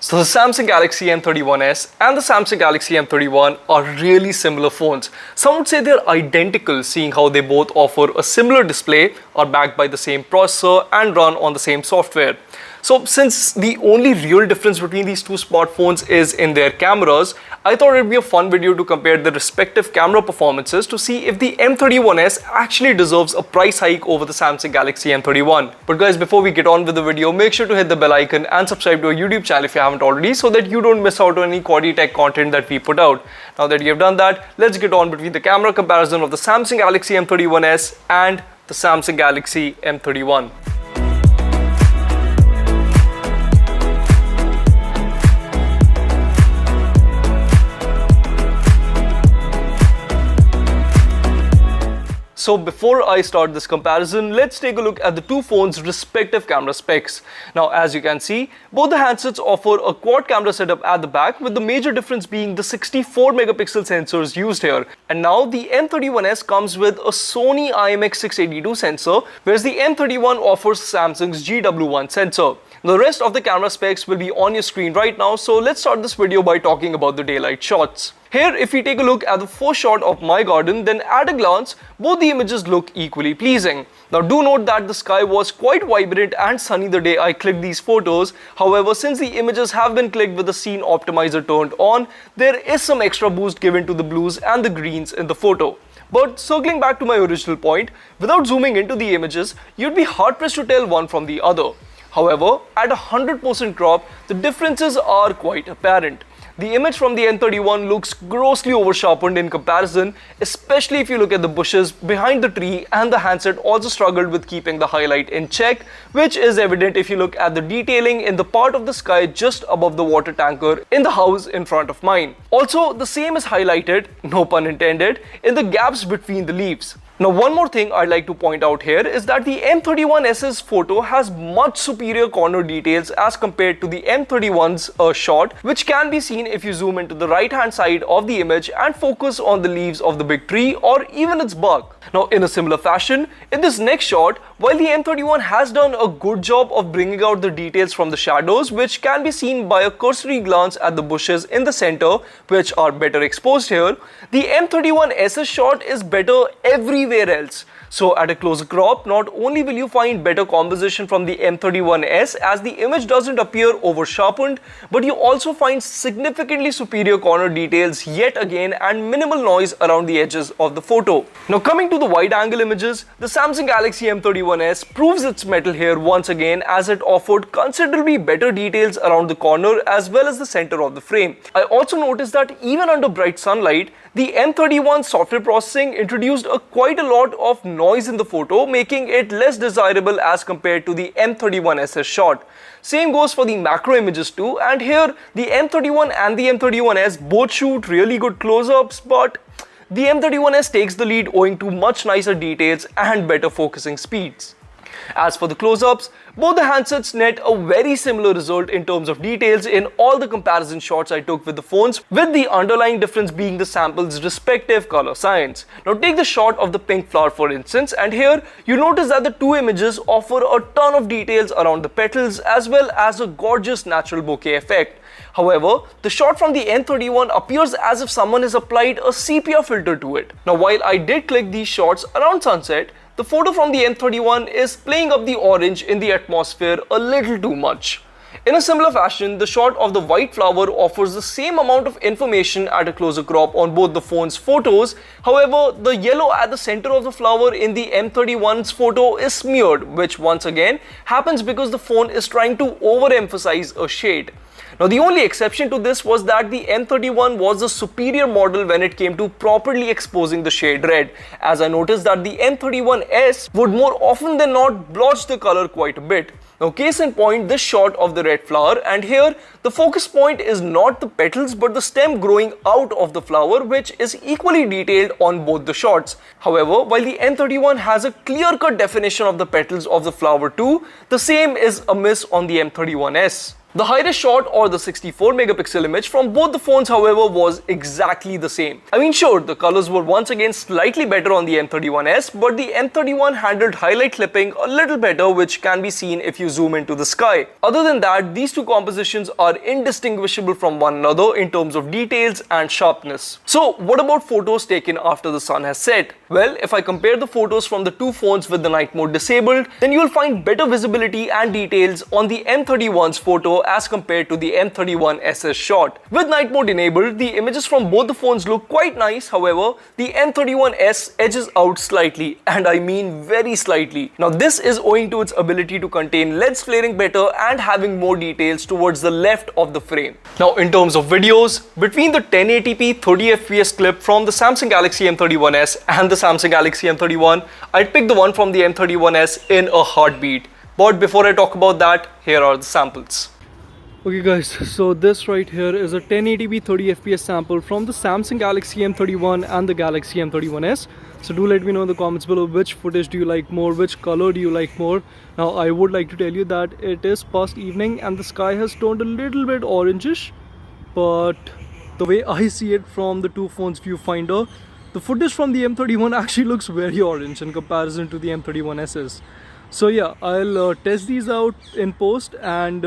So the Samsung Galaxy M31s and the Samsung Galaxy M31 are really similar phones. Some would say they're identical, seeing how they both offer a similar display, are backed by the same processor and run on the same software. So since the only real difference between these two smartphones is in their cameras, I thought it would be a fun video to compare the respective camera performances to see if the M31s actually deserves a price hike over the Samsung Galaxy M31. But guys, before we get on with the video, make sure to hit the bell icon and subscribe to our YouTube channel if you haven't already, so that you don't miss out on any quality tech content that we put out. Now that you have done that, let's get on between the camera comparison of the Samsung Galaxy M31s and the Samsung Galaxy M31. So before I start this comparison, let's take a look at the two phones' respective camera specs. Now as you can see, both the handsets offer a quad camera setup at the back, with the major difference being the 64 megapixel sensors used here. And now the M31s comes with a Sony IMX682 sensor, whereas the M31 offers Samsung's GW1 sensor. The rest of the camera specs will be on your screen right now, so let's start this video by talking about the daylight shots. Here, if we take a look at the first shot of my garden, then at a glance, both the images look equally pleasing. Now do note that the sky was quite vibrant and sunny the day I clicked these photos. However, since the images have been clicked with the scene optimizer turned on, there is some extra boost given to the blues and the greens in the photo. But circling back to my original point, without zooming into the images, you'd be hard pressed to tell one from the other. However, at 100% crop, the differences are quite apparent. The image from the M31 looks grossly over-sharpened in comparison, especially if you look at the bushes behind the tree, and the handset also struggled with keeping the highlight in check, which is evident if you look at the detailing in the part of the sky just above the water tanker in the house in front of mine. Also, the same is highlighted, no pun intended, in the gaps between the leaves. Now one more thing I'd like to point out here is that the M31s's photo has much superior corner details as compared to the M31's shot, which can be seen if you zoom into the right hand side of the image and focus on the leaves of the big tree or even its bark. Now in a similar fashion, in this next shot, while the M31 has done a good job of bringing out the details from the shadows, which can be seen by a cursory glance at the bushes in the center, which are better exposed here, the M31s's shot is better everywhere else. So at a closer crop, not only will you find better composition from the M31s as the image doesn't appear over-sharpened, but you also find significantly superior corner details yet again and minimal noise around the edges of the photo. Now coming to the wide-angle images, the Samsung Galaxy M31s proves its mettle here once again, as it offered considerably better details around the corner as well as the center of the frame. I also noticed that even under bright sunlight, the M31 software processing introduced quite a lot of noise in the photo, making it less desirable as compared to the M31s's shot. Same goes for the macro images too, and here the M31 and the M31s both shoot really good close-ups, but the M31s takes the lead owing to much nicer details and better focusing speeds. As for the close-ups, both the handsets net a very similar result in terms of details in all the comparison shots I took with the phones, with the underlying difference being the sample's respective color science. Now take the shot of the pink flower for instance, and here you notice that the two images offer a ton of details around the petals as well as a gorgeous natural bokeh effect. However, the shot from the M31 appears as if someone has applied a sepia filter to it. Now while I did click these shots around sunset, the photo from the M31 is playing up the orange in the atmosphere a little too much. In a similar fashion, the shot of the white flower offers the same amount of information at a closer crop on both the phone's photos. However, the yellow at the center of the flower in the M31's photo is smeared, which once again happens because the phone is trying to overemphasize a shade. Now the only exception to this was that the M31 was the superior model when it came to properly exposing the shade red, as I noticed that the M31s would more often than not blotch the color quite a bit. Now case in point, this shot of the red flower, and here the focus point is not the petals but the stem growing out of the flower, which is equally detailed on both the shots. However, while the M31 has a clear-cut definition of the petals of the flower too, the same is amiss on the M31s. The highest shot or the 64 megapixel image from both the phones, however, was exactly the same. I mean, sure, the colors were once again slightly better on the M31s, but the M31 handled highlight clipping a little better, which can be seen if you zoom into the sky. Other than that, these two compositions are indistinguishable from one another in terms of details and sharpness. So, what about photos taken after the sun has set? Well, if I compare the photos from the two phones with the night mode disabled, then you will find better visibility and details on the M31's photo as compared to the M31s's shot. With night mode enabled, the images from both the phones look quite nice. However, the M31s edges out slightly, and I mean very slightly. Now this is owing to its ability to contain LEDs flaring better and having more details towards the left of the frame. Now in terms of videos, between the 1080p 30fps clip from the Samsung Galaxy M31s and the Samsung Galaxy M31, I'd pick the one from the M31s in a heartbeat. But before I talk about that, here are the samples. Okay guys, so this right here is a 1080p 30fps sample from the Samsung Galaxy M31 and the Galaxy M31s. So do let me know in the comments below which footage do you like more, which color do you like more. Now I would like to tell you that it is past evening and the sky has turned a little bit orangish, but the way I see it from the two phones viewfinder, the footage from the M31 actually looks very orange in comparison to the M31s's. So yeah, I'll test these out in post and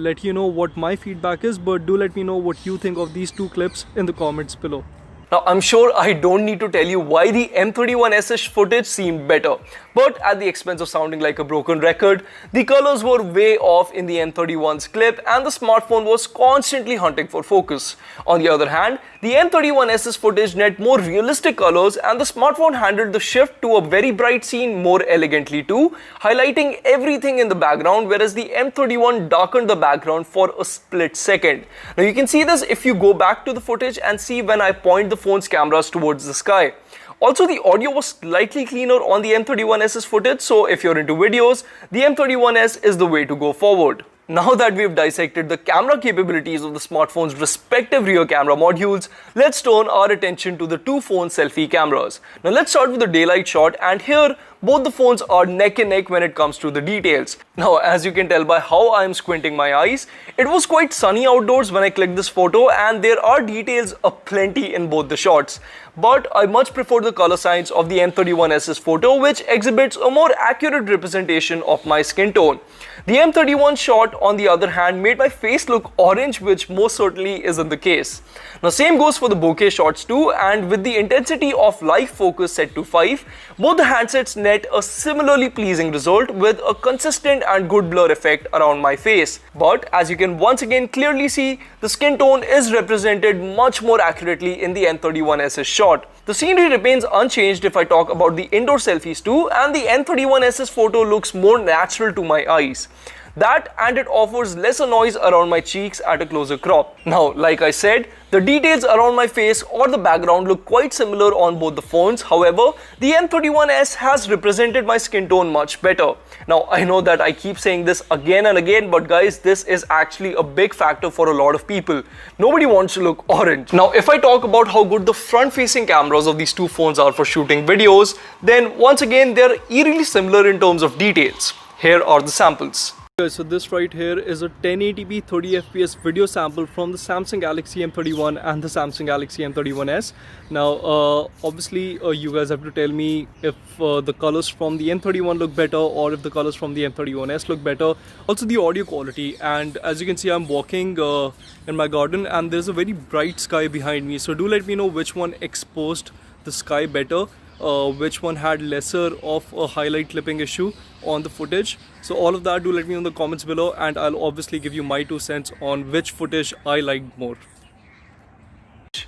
let you know what my feedback is, but do let me know what you think of these two clips in the comments below. Now I'm sure I don't need to tell you why the M31s footage seemed better, but at the expense of sounding like a broken record, the colors were way off in the M31's clip and the smartphone was constantly hunting for focus. On the other hand, the M31s's footage net more realistic colors and the smartphone handled the shift to a very bright scene more elegantly too, highlighting everything in the background, whereas the M31 darkened the background for a split second. Now you can see this if you go back to the footage and see when I point the phone's cameras towards the sky. Also, the audio was slightly cleaner on the M31s's footage, so if you're into videos, the M31s is the way to go forward. Now that we've dissected the camera capabilities of the smartphone's respective rear camera modules, let's turn our attention to the two phone selfie cameras. Now let's start with the daylight shot, and here both the phones are neck and neck when it comes to the details. Now as you can tell by how I'm squinting my eyes, it was quite sunny outdoors when I clicked this photo and there are details aplenty in both the shots. But I much prefer the color science of the M31s's photo, which exhibits a more accurate representation of my skin tone. The M31 shot, on the other hand, made my face look orange, which most certainly isn't the case. Now same goes for the bokeh shots too, and with the intensity of live focus set to 5, both the handsets net a similarly pleasing result with a consistent and good blur effect around my face. But as you can once again clearly see, the skin tone is represented much more accurately in the M31s's shot. The scenery remains unchanged if I talk about the indoor selfies too, and the M31s's photo looks more natural to my eyes. That and it offers lesser noise around my cheeks at a closer crop. Now, like I said, the details around my face or the background look quite similar on both the phones. However, the M31s has represented my skin tone much better. Now, I know that I keep saying this again and again, but guys, this is actually a big factor for a lot of people. Nobody wants to look orange. Now, if I talk about how good the front-facing cameras of these two phones are for shooting videos, then once again, they're eerily similar in terms of details. Here are the samples. So this right here is a 1080p 30fps video sample from the Samsung Galaxy M31 and the Samsung Galaxy M31s. Now obviously you guys have to tell me if the colors from the M31 look better or if the colors from the M31s look better. Also the audio quality, and as you can see I'm walking in my garden and there's a very bright sky behind me, so do let me know which one exposed the sky better. Which one had lesser of a highlight clipping issue on the footage. So all of that, do let me know in the comments below, and I'll obviously give you my 2 cents on which footage I liked more.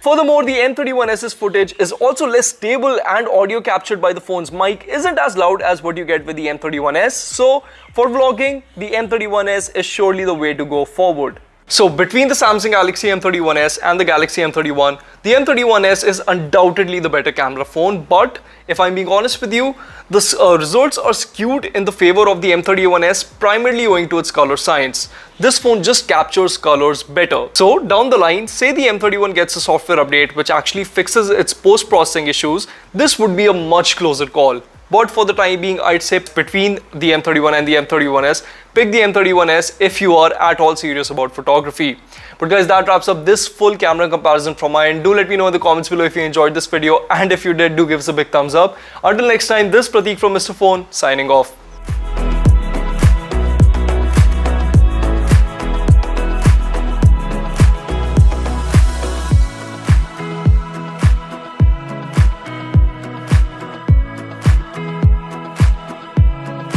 Furthermore, the M31s's footage is also less stable and audio captured by the phone's mic isn't as loud as what you get with the M31s. So for vlogging, the M31s is surely the way to go forward. So between the Samsung Galaxy M31s and the Galaxy M31, the M31s is undoubtedly the better camera phone, but if I'm being honest with you, the results are skewed in the favor of the M31s primarily owing to its color science. This phone just captures colors better. So down the line, say the M31 gets a software update which actually fixes its post-processing issues, this would be a much closer call. But for the time being, I'd say between the M31 and the M31s, pick the M31s if you are at all serious about photography. But guys, that wraps up this full camera comparison from my end. Do let me know in the comments below if you enjoyed this video, and if you did, do give us a big thumbs up. Until next time, this is Prateek from Mr. Phone signing off.